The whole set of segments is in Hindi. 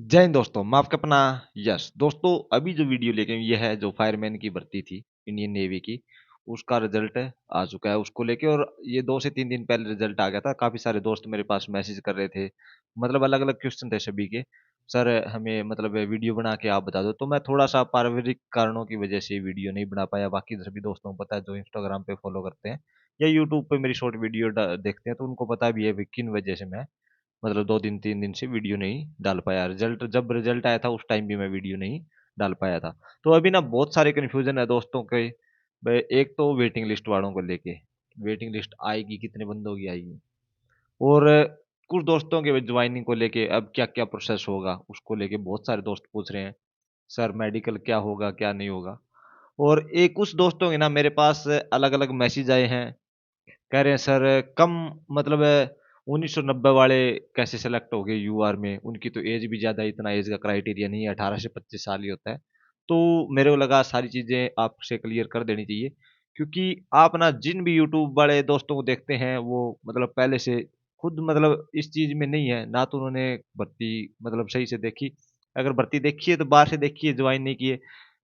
जय हिंद दोस्तों, मैं आपका अपना यश। दोस्तों, अभी जो वीडियो लेके ये है जो फायरमैन की भर्ती थी इंडियन नेवी की, उसका रिजल्ट आ चुका है उसको लेके। और ये 2 से 3 दिन पहले रिजल्ट आ गया था। काफ़ी सारे दोस्त मेरे पास मैसेज कर रहे थे, मतलब अलग-अलग क्वेश्चन थे सभी के। सर हमें मतलब वीडियो बना के आप बता दो। तो मैं थोड़ा-सा पारिवारिक कारणों की वजह से वीडियो नहीं बना पाया। बाकी सभी दोस्तों को पता है जो इंस्टाग्राम पे फॉलो करते हैं या यूट्यूब पे मेरी शॉर्ट वीडियो देखते हैं, तो उनको पता भी है किन वजह से मैं मतलब 2 दिन 3 दिन से वीडियो नहीं डाल पाया। जब रिजल्ट आया था उस टाइम भी मैं वीडियो नहीं डाल पाया था। तो अभी ना बहुत सारे कन्फ्यूज़न है दोस्तों के। एक तो वेटिंग लिस्ट वालों को लेके, वेटिंग लिस्ट आएगी, कितने बंदों की आएगी? और कुछ दोस्तों के ज्वाइनिंग को लेके अब क्या-क्या प्रोसेस होगा, उसको लेके बहुत सारे दोस्त पूछ रहे हैं। सर मेडिकल क्या होगा, क्या नहीं होगा? और एक कुछ दोस्तों के ना मेरे पास अलग-अलग मैसेज आए हैं, कह रहे हैं सर कम मतलब 1990 वाले कैसे सेलेक्ट हो गए यूआर में? उनकी तो एज भी ज़्यादा है, इतना एज का क्राइटेरिया नहीं है, 18 से 25 साल ही होता है। तो मेरे को लगा सारी चीज़ें आपसे क्लियर कर देनी चाहिए, क्योंकि आप ना जिन भी यूट्यूब वाले दोस्तों को देखते हैं, वो मतलब पहले से खुद मतलब इस चीज़ में नहीं है, ना तो उन्होंने भर्ती मतलब सही से देखी। अगर भर्ती देखी है तो बाहर से देखी है, जॉइन नहीं किए।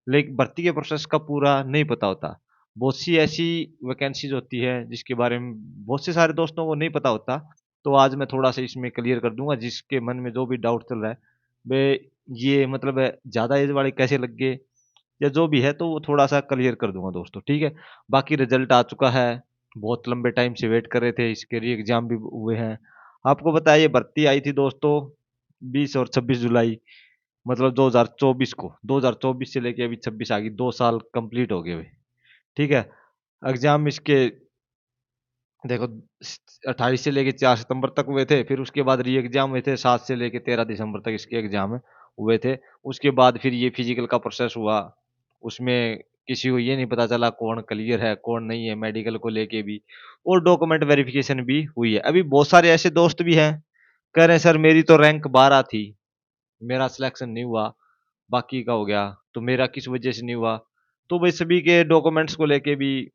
लेकिन भर्ती के प्रोसेस का पूरा नहीं पता होता। बहुत सी ऐसी वैकेंसीज़ होती है जिसके बारे में बहुत से सारे दोस्तों को नहीं पता होता। तो आज मैं थोड़ा-सा इसमें क्लियर कर दूँगा, जिसके मन में जो भी डाउट चल रहा है, वे ये मतलब ज़्यादा एज वाले कैसे लग गए या जो भी है, तो वो थोड़ा-सा क्लियर कर दूँगा दोस्तों, ठीक है? बाकी रिज़ल्ट आ चुका है, बहुत लंबे टाइम से वेट कर रहे थे, इसके री एग्ज़ाम भी हुए हैं। आपको पता है ये भर्ती आई थी दोस्तों 20 और 26 जुलाई, मतलब 2024 को। 2024 से लेके अभी 26 आ गई, 2 साल कंप्लीट हो गए हुए, ठीक है? एग्ज़ाम इसके देखो 28 से लेके 4 सितंबर तक हुए थे, फिर उसके बाद री एग्ज़ाम हुए थे 7 से लेके 13 दिसंबर तक इसके एग्ज़ाम हुए थे। उसके बाद फिर ये फिज़िकल का प्रोसेस हुआ, उसमें किसी को ये नहीं पता चला कौन क्लियर है, कौन नहीं है, मेडिकल को लेके भी। और डॉक्यूमेंट वेरिफ़िकेशन भी हुई है। अभी बहुत सारे ऐसे दोस्त भी हैं, कह रहे हैं सर मेरी तो रैंक 12 थी, मेरा सिलेक्शन नहीं हुआ, बाकी का हो गया, तो मेरा किस वजह से नहीं हुआ? तो भाई सभी के डॉक्यूमेंट्स को लेके भी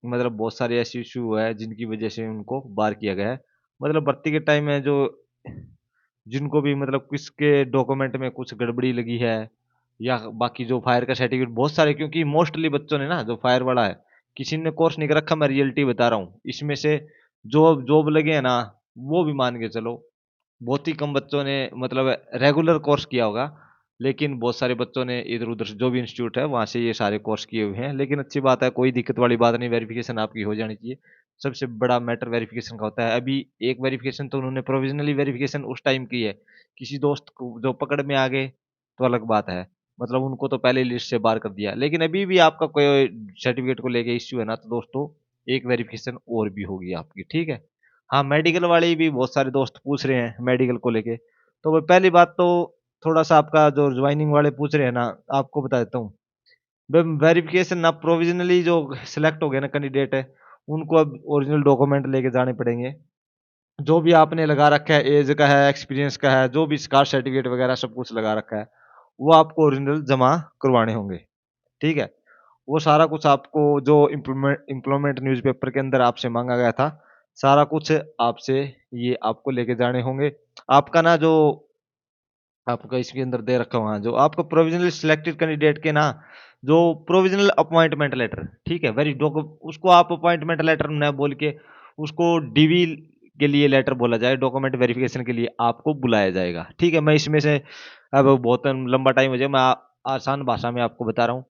मतलब बहुत सारे ऐसे इश्यू हुआ है जिनकी वजह से उनको बाहर किया गया है। मतलब भर्ती के टाइम में जो जिनको भी मतलब किसके डॉक्यूमेंट में कुछ गड़बड़ी लगी है या बाकी जो फायर का सर्टिफिकेट बहुत सारे, क्योंकि मोस्टली बच्चों ने ना जो फायर वाला है, किसी ने कोर्स नहीं कर रखा, मैं रियलिटी बता रहा हूँ। इसमें से जो जॉब लगे हैं ना, वो भी मान के चलो बहुत ही कम बच्चों ने मतलब रेगुलर कोर्स किया होगा, लेकिन बहुत सारे बच्चों ने इधर-उधर से जो भी इंस्टीट्यूट है वहाँ से ये सारे कोर्स किए हुए हैं। लेकिन अच्छी बात है, कोई दिक्कत वाली बात नहीं, वेरिफ़िकेशन आपकी हो जानी चाहिए। सबसे बड़ा मैटर वेरिफ़िकेशन का होता है। अभी एक वेरिफ़िकेशन तो उन्होंने प्रोविज़नली वेरिफ़िकेशन उस टाइम की है, किसी दोस्त को जो पकड़ में आ गए तो अलग बात है। मतलब उनको तो पहले ही लिस्ट से बाहर कर दिया। लेकिन अभी भी आपका कोई सर्टिफ़िकेट को लेके इश्यू है ना, तो दोस्तों एक वेरिफ़िकेशन और भी होगी आपकी, ठीक है? हाँ, मेडिकल वाले भी बहुत सारे दोस्त पूछ रहे हैं मेडिकल को लेके। तो वो पहली बात तो थोड़ा-सा आपका जो जॉइनिंग वाले पूछ रहे हैं ना, आपको बता देता हूँ। वेरिफ़िकेशन ना प्रोविज़नली जो सिलेक्ट हो गए ना कैंडिडेट है, उनको अब ओरिजिनल डॉक्यूमेंट लेके जाने पड़ेंगे। जो भी आपने लगा रखा है, ऐज का है, एक्सपीरियंस का है, जो भी कास्ट सर्टिफ़िकेट वगैरह सब कुछ लगा रखा है, वो आपको ओरिजिनल जमा करवाने होंगे, ठीक है? वो सारा कुछ आपको जो एम्प्लॉयमेंट न्यूज़पेपर के अंदर आपसे माँगा गया था, सारा कुछ आपसे ये आपको लेके जाने होंगे। आपका ना जो आपका इसके अंदर दे रखा हुआ है, जो आपका प्रोविज़नली सिलेक्टेड कैंडिडेट के ना जो प्रोविज़नल अपॉइंटमेंट लेटर, ठीक है? वेरी डॉक उसको आप अपॉइंटमेंट लेटर ना बोल के उसको डीवी के लिए लेटर बोला जाए, डॉक्यूमेंट वेरिफ़िकेशन के लिए आपको बुलाया जाएगा, ठीक है? मैं इसमें से अब बहुत लंबा टाइम हो जाएगा, मैं आसान भाषा में आपको बता रहा हूँ।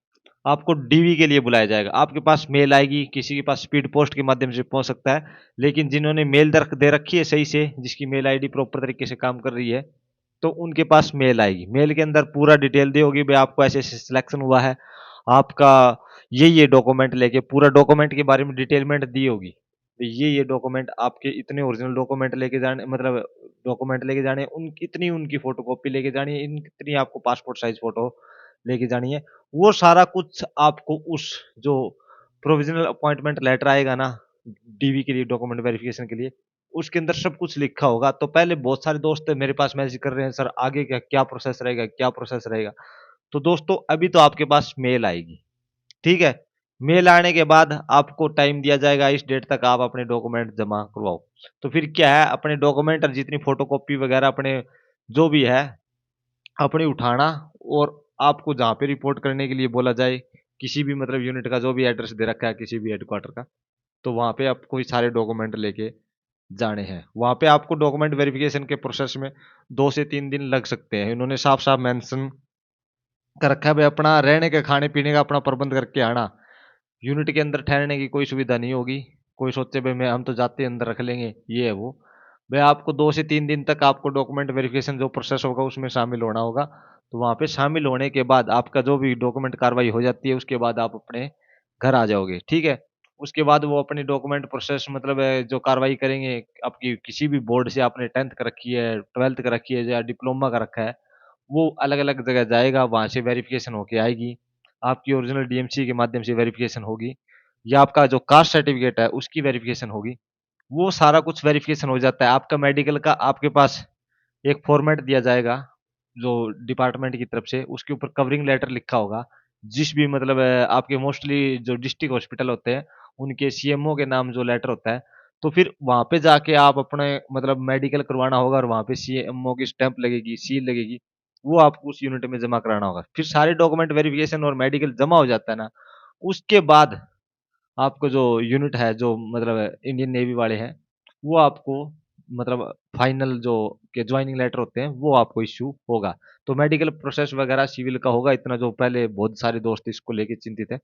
आपको डीवी के लिए बुलाया जाएगा, आपके पास मेल आएगी, किसी के पास स्पीड पोस्ट के माध्यम से पहुँच सकता है, लेकिन जिन्होंने मेल दे रखी है सही से, जिसकी मेल आईडी प्रॉपर तरीके से काम कर रही है, तो उनके पास मेल आएगी। मेल के अंदर पूरा डिटेल दी होगी, भई आपको ऐसे-ऐसे सिलेक्शन हुआ है, आपका ये डॉक्यूमेंट लेके पूरा डॉक्यूमेंट के बारे में डिटेलमेंट दी होगी। तो ये डॉक्यूमेंट आपके इतने ओरिजिनल डॉक्यूमेंट लेके जाने मतलब डॉक्यूमेंट लेके जाने हैं, इतनी उनकी फ़ोटोकॉपी लेके जानी है, इतनी आपको पासपोर्ट साइज़ फ़ोटो लेके जानी है। वो सारा कुछ आपको उस जो प्रोविज़नल अपॉइंटमेंट लेटर आएगा ना, डीवी के लिए डॉक्यूमेंट वेरिफ़िकेशन के लिए, उसके अंदर सब कुछ लिखा होगा। तो पहले बहुत सारे दोस्त मेरे पास मैसेज कर रहे हैं, सर आगे क्या क्या प्रोसेस रहेगा, क्या प्रोसेस रहेगा? तो दोस्तों अभी तो आपके पास मेल आएगी, ठीक है? मेल आने के बाद आपको टाइम दिया जाएगा, इस डेट तक आप अपने डॉक्यूमेंट जमा करवाओ। तो फिर क्या है, अपने डॉक्यूमेंट और जितनी फ़ोटोकॉपी वगैरह अपने जो भी है अपनी उठाना, और आपको जहाँ पे रिपोर्ट करने के लिए बोला जाए, किसी भी मतलब यूनिट का जो भी एड्रेस दे रखा है किसी भी हेडक्वार्टर का, तो वहाँ पे आपको ये सारे डॉक्यूमेंट लेके जाने हैं। वहाँ पे आपको डॉक्यूमेंट वेरिफिकेशन के प्रोसेस में 2 से 3 दिन लग सकते हैं। इन्होंने साफ साफ मेंशन कर रखा है भाई, अपना रहने के खाने पीने का अपना प्रबंध करके आना। यूनिट के अंदर ठहरने की कोई सुविधा नहीं होगी। कोई सोचे भाई मैं हम तो जाते अंदर रख लेंगे, ये है वो। भाई आपको 2 से 3 दिन तक आपको डॉक्यूमेंट वेरिफिकेशन जो प्रोसेस होगा उसमें शामिल होना होगा। तो वहाँ पे शामिल होने के बाद आपका जो भी डॉक्यूमेंट कार्रवाई हो जाती है, उसके बाद आप अपने घर आ जाओगे, ठीक है। उसके बाद वो अपनी डॉक्यूमेंट प्रोसेस मतलब जो कार्रवाई करेंगे, आपकी किसी भी बोर्ड से आपने 10th का रखी है, 12th का रखी है या डिप्लोमा का रखा है, वो अलग-अलग जगह जाएगा, वहाँ से वेरिफ़िकेशन होके आएगी। आपकी ओरिजिनल डीएमसी के माध्यम से वेरिफ़िकेशन होगी, या आपका जो कास्ट सर्टिफ़िकेट है, उसकी वेरिफ़िकेशन होगी। वो सारा कुछ वेरिफ़िकेशन हो जाता है। आपका मेडिकल का आपके पास एक फ़ॉर्मेट दिया जाएगा, जो डिपार्टमेंट की तरफ से, उसके ऊपर कवरिंग लेटर लिखा होगा। जिस भी मतलब आपके मोस्टली जो डिस्ट्रिक्ट हॉस्पिटल होते हैं, उनके सीएमओ के नाम जो लेटर होता है, तो फिर वहाँ पे जाके आप अपने मतलब मेडिकल करवाना होगा, और वहाँ पे सीएमओ की स्टैम्प लगेगी, सील लगेगी। वो आपको उस यूनिट में जमा कराना होगा। फिर सारे डॉक्यूमेंट वेरिफ़िकेशन और मेडिकल जमा हो जाता है ना, उसके बाद आपको जो यूनिट है, जो मतलब इंडियन नेवी वाले हैं, वो आपको मतलब फाइनल जो के ज्वाइनिंग लेटर होते हैं, वो आपको इश्यू होगा। तो मेडिकल प्रोसेस वगैरह सिविल का होगा इतना, जो पहले बहुत सारे दोस्त इसको लेके चिंतित हैं।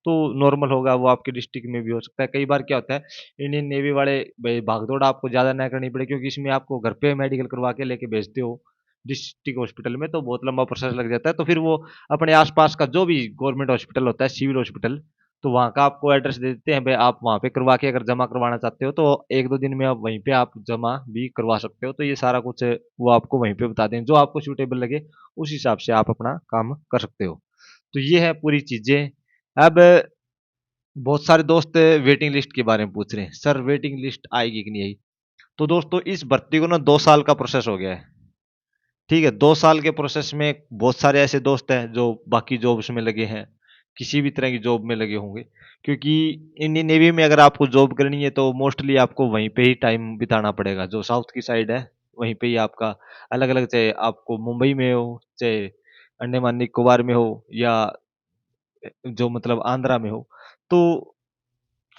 तो नॉर्मल होगा, वो आपके डिस्ट्रिक्ट में भी हो सकता है। कई बार क्या होता है, इंडियन नेवी वाले भाई भागदौड़ आपको ज़्यादा ना करनी पड़े, क्योंकि इसमें आपको घर पे मेडिकल करवा के लेके भेजते हो डिस्ट्रिक्ट हॉस्पिटल में, तो बहुत लंबा प्रोसेस लग जाता है। तो फिर वो अपने आस-पास का जो भी गवर्नमेंट हॉस्पिटल होता है, सिविल हॉस्पिटल, तो वहाँ का आपको एड्रेस दे देते हैं भाई, आप वहाँ पे करवा के अगर जमा करवाना चाहते हो तो 1-2 दिन में आप वहीं पे आप जमा भी करवा सकते हो। तो ये सारा कुछ वो आपको वहीं पे बता दें, जो आपको सूटेबल लगे उस हिसाब से आप अपना काम कर सकते हो। तो ये है पूरी चीज़ें। अब बहुत सारे दोस्त वेटिंग लिस्ट के बारे में पूछ रहे हैं, सर वेटिंग लिस्ट आएगी कि नहीं आएगी? तो दोस्तों इस भर्ती को ना 2 साल का प्रोसेस हो गया है। ठीक है, 2 साल के प्रोसेस में बहुत सारे ऐसे दोस्त हैं जो बाकी जॉब्स में लगे हैं, किसी भी तरह की जॉब में लगे होंगे। क्योंकि इंडियन नेवी में अगर आपको जॉब करनी है तो मोस्टली आपको वहीं पे ही टाइम बिताना पड़ेगा। जो साउथ की साइड है, वहीं पे ही आपका अलग-अलग, चाहे आपको मुंबई में हो, चाहे अंडमान निकोबार में हो, या जो मतलब आंध्रा में हो। तो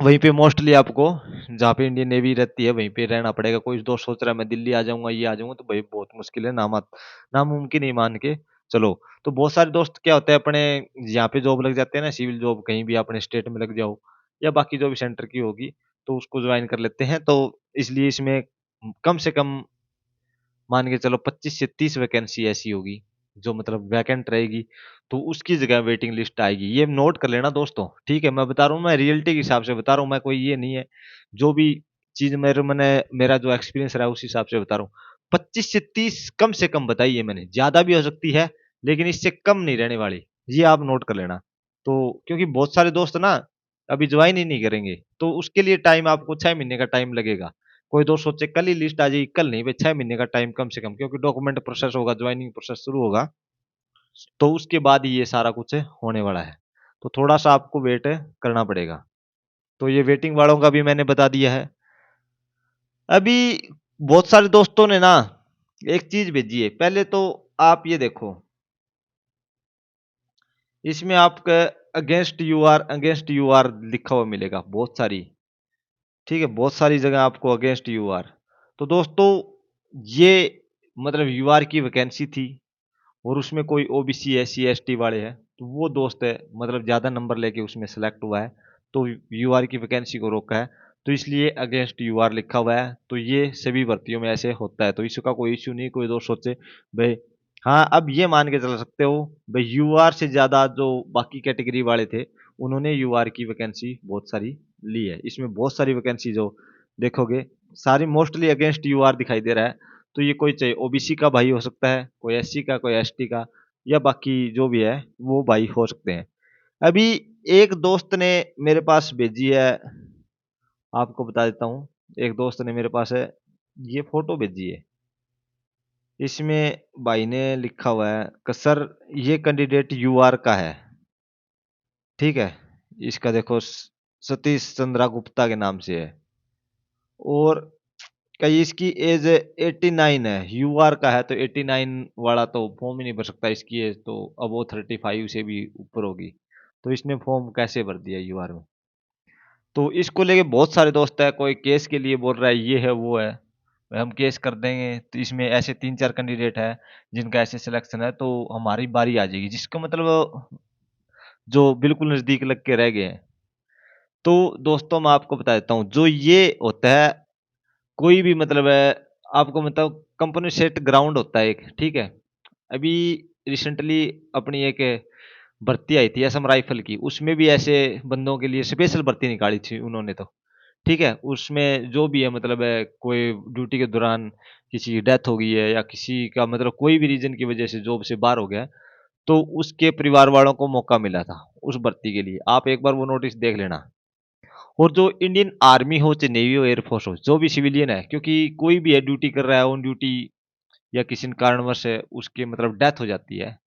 वहीं पे मोस्टली आपको, जहाँ पे इंडियन नेवी रहती है, वहीं पे रहना पड़ेगा। कोई दोस्त सोच रहा है मैं दिल्ली आ जाऊँगा, ये आ जाऊँगा, तो भाई बहुत मुश्किल है, नामुमकिन ही मान के चलो। तो बहुत सारे दोस्त क्या होते हैं, अपने यहाँ पे जॉब लग जाते हैं ना, सिविल जॉब कहीं भी अपने स्टेट में लग जाओ, या बाकी जो भी सेंटर की होगी, तो उसको ज्वाइन कर लेते हैं। तो इसलिए इसमें कम से कम मान के चलो 25 से 30 वैकेंसी ऐसी होगी जो मतलब वैकेंट रहेगी, तो उसकी जगह वेटिंग लिस्ट आएगी। ये नोट कर लेना दोस्तों, ठीक है? मैं बता रहा हूँ, मैं रियलिटी के हिसाब से बता रहा हूँ, मैं कोई ये नहीं है। जो भी चीज़ मेरा जो एक्सपीरियंस रहा है उस हिसाब से बता रहा हूँ। 25 से 30 कम से कम बताई है मैंने, ज़्यादा भी हो सकती है, लेकिन इससे कम नहीं रहने वाली। ये आप नोट कर लेना। तो क्योंकि बहुत सारे दोस्त ना अभी ज्वाइन ही नहीं करेंगे, तो उसके लिए टाइम आपको 6 महीने का टाइम लगेगा। कोई दोस्त सोचे कल ही लिस्ट आ जाएगी, कल नहीं भाई, 6 महीने का टाइम कम से कम, क्योंकि डॉक्यूमेंट प्रोसेस होगा, ज्वाइनिंग प्रोसेस शुरू होगा, तो उसके बाद ही ये सारा कुछ होने वाला है। तो थोड़ा-सा आपको वेट करना पड़ेगा। तो ये वेटिंग वालों का भी मैंने बता दिया है। अभी बहुत सारे दोस्तों ने ना एक चीज़ भेजी है, पहले तो आप ये देखो, इसमें आपका अगेंस्ट यू आर लिखा हुआ मिलेगा बहुत सारी, ठीक है? बहुत सारी जगह आपको अगेंस्ट यू आर। तो दोस्तों ये मतलब यू आर की वैकेंसी थी, और उसमें कोई ओबीसी, एससी, एसटी वाले हैं, तो वो दोस्त है मतलब ज़्यादा नंबर लेके उसमें सेलेक्ट हुआ है, तो यूआर की वैकेंसी को रोका है, तो इसलिए अगेंस्ट यूआर लिखा हुआ है। तो ये सभी भर्तियों में ऐसे होता है, तो इसका कोई इश्यू नहीं। कोई दोस्त सोचे भाई, हाँ अब ये मान के चल सकते हो भाई, यूआर से ज़्यादा जो बाकी कैटेगरी वाले थे, उन्होंने यूआर की वैकेंसी बहुत सारी ली है। इसमें बहुत सारी वैकेंसी जो देखोगे, सारी मोस्टली अगेंस्ट यूआर दिखाई दे रहा है। तो ये कोई चाहे ओबीसी का भाई हो सकता है, कोई एससी का, कोई एसटी का, या बाकी जो भी है वो भाई हो सकते हैं। अभी एक दोस्त ने मेरे पास भेजी है, आपको बता देता हूँ। एक दोस्त ने मेरे पास है, ये फोटो भेजी है। इसमें भाई ने लिखा हुआ है कि सर ये कैंडिडेट यूआर का है, ठीक है? इसका देखो सतीश चंद्रा गुप्ता के नाम से है। और कहीं इसकी एज 89 है, यूआर का है तो 89 वाला तो फॉर्म ही नहीं भर सकता, इसकी एज तो अब वो 35 से भी ऊपर होगी, तो इसने फॉर्म कैसे भर दिया यूआर में। तो इसको लेके बहुत सारे दोस्त है, कोई केस के लिए बोल रहा है ये है वो है, हम केस कर देंगे, तो इसमें ऐसे 3-4 कैंडिडेट है जिनका ऐसे सिलेक्शन है तो हमारी बारी आ जाएगी, जिसका मतलब जो बिल्कुल नजदीक लग के रह गए हैं। तो दोस्तों मैं आपको बता देता हूँ, जो ये होता है कोई भी मतलब है, आपको मतलब कंपनी सेट ग्राउंड होता है एक, ठीक है। अभी रिसेंटली अपनी एक भर्ती आई थी असम राइफल की, उसमें भी ऐसे बंदों के लिए स्पेशल भर्ती निकाली थी उन्होंने तो, ठीक है। उसमें जो भी है मतलब है, कोई ड्यूटी के दौरान किसी की डेथ हो गई है या किसी का मतलब कोई भी रीजन की वजह से जॉब से बाहर हो गया है, तो उसके परिवार वालों को मौका मिला था उस भर्ती के लिए, आप एक बार वो नोटिस देख लेना। और जो इंडियन आर्मी हो चाहे नेवी हो एयरफोर्स हो, जो भी सिविलियन है, क्योंकि कोई भी है ड्यूटी कर रहा है ऑन ड्यूटी या किसी कारणवश है उसके मतलब डेथ हो जाती है,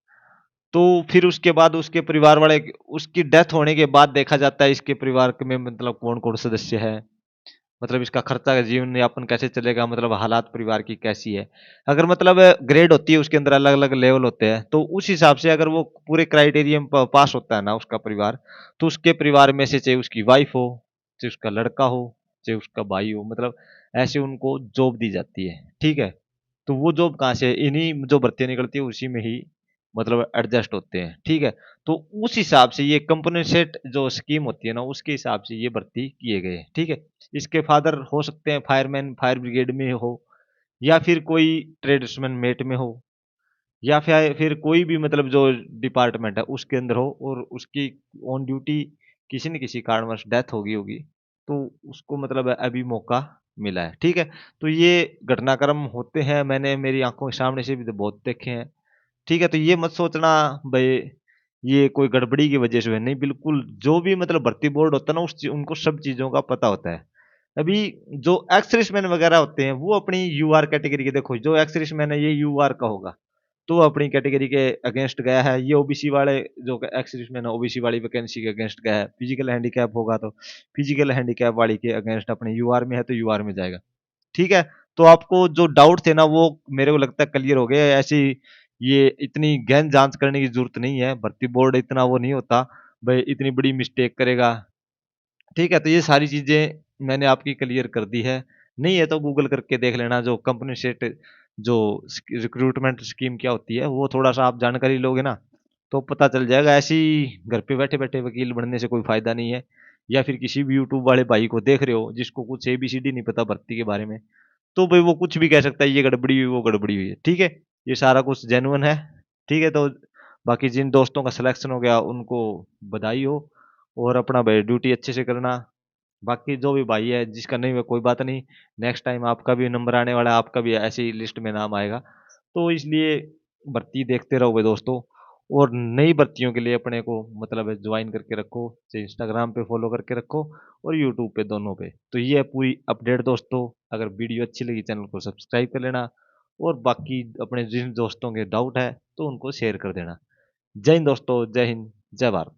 तो फिर उसके बाद उसके परिवार वाले, उसकी डेथ होने के बाद देखा जाता है इसके परिवार में मतलब कौन कौन सदस्य है, मतलब इसका खर्चा जीवन यापन कैसे चलेगा, मतलब हालात परिवार की कैसी है। अगर मतलब ग्रेड होती है उसके अंदर अलग अलग लेवल होते हैं, तो उस हिसाब से अगर वो पूरे क्राइटेरियम पास होता है ना उसका परिवार, तो उसके परिवार में से चाहे उसकी वाइफ हो, चाहे उसका लड़का हो, चाहे उसका भाई हो, मतलब ऐसे उनको जॉब दी जाती है, ठीक है। तो वो जॉब कहाँ से, इन्हीं जो भर्तियां निकलती है उसी में ही मतलब एडजस्ट होते हैं, ठीक है। तो उस हिसाब से ये कंपनसेट जो स्कीम होती है ना, उसके हिसाब से ये भर्ती किए गए हैं, ठीक है। इसके फादर हो सकते हैं फायरमैन, फायर ब्रिगेड में हो, या फिर कोई ट्रेड्समैन मेट में हो, या फिर कोई भी मतलब जो डिपार्टमेंट है उसके अंदर हो, और उसकी ऑन ड्यूटी किसी न किसी कारणवश डेथ हो गई होगी, तो उसको मतलब अभी मौका मिला है, ठीक है। तो ये घटनाक्रम होते हैं, मैंने मेरी आंखों के सामने से भी तो बहुत देखे हैं, ठीक है। तो ये मत सोचना भाई ये कोई गड़बड़ी की वजह से है, नहीं, बिल्कुल जो भी मतलब भर्ती बोर्ड होता है ना उनको सब चीजों का पता होता है। अभी जो एक्स सर्विसमैन वगैरह होते हैं वो अपनी यूआर कैटेगरी के, देखो जो एक्स सर्विसमैन है ये यूआर का होगा, तो वो अपनी कैटेगरी के अगेंस्ट गया है, ये ओबीसी वाले जो एक्स सर्विसमैन है ओबीसी वाली वैकेंसी के अगेंस्ट गया है, फिजिकल हैंडीकैप होगा तो फिजिकल हैंडीकैप वाली के अगेंस्ट, अपने यूआर में है तो यूआर में जाएगा, ठीक है। तो आपको जो डाउट थे ना वो मेरे को लगता है क्लियर हो गए, ऐसी ये इतनी गहन जांच करने की जरूरत नहीं है, भर्ती बोर्ड इतना वो नहीं होता भाई इतनी बड़ी मिस्टेक करेगा, ठीक है। तो ये सारी चीजें मैंने आपकी क्लियर कर दी है, नहीं है तो गूगल करके देख लेना, जो कंपनी सेट जो रिक्रूटमेंट स्कीम क्या होती है वो थोड़ा सा आप जानकारी लोगे ना तो पता चल जाएगा। ऐसे ही घर पे बैठे बैठे वकील बनने से कोई फायदा नहीं है, या फिर किसी भी यूट्यूब वाले भाई को देख रहे हो जिसको कुछ एबीसीडी नहीं पता भर्ती के बारे में, तो भाई वो कुछ भी कह सकता है, ये गड़बड़ी हुई वो गड़बड़ी हुई है, ठीक है। ये सारा कुछ जेन्युइन है, ठीक है। तो बाकी जिन दोस्तों का सिलेक्शन हो गया उनको बधाई हो, और अपना भाई ड्यूटी अच्छे से करना। बाकी जो भी भाई है जिसका नहीं हुआ कोई बात नहीं, नेक्स्ट टाइम आपका भी नंबर आने वाला है, आपका भी ऐसी लिस्ट में नाम आएगा, तो इसलिए भर्ती देखते रहो भाई दोस्तों। और नई भर्तियों के लिए अपने को मतलब ज्वाइन करके रखो, चाहे इंस्टाग्राम पे फॉलो करके रखो और यूट्यूब पे, दोनों पे। तो ये है पूरी अपडेट दोस्तों, अगर वीडियो अच्छी लगी चैनल को सब्सक्राइब कर लेना, और बाकी अपने जिन दोस्तों के डाउट है तो उनको शेयर कर देना। जय हिंद दोस्तों, जय हिंद, जय भारत।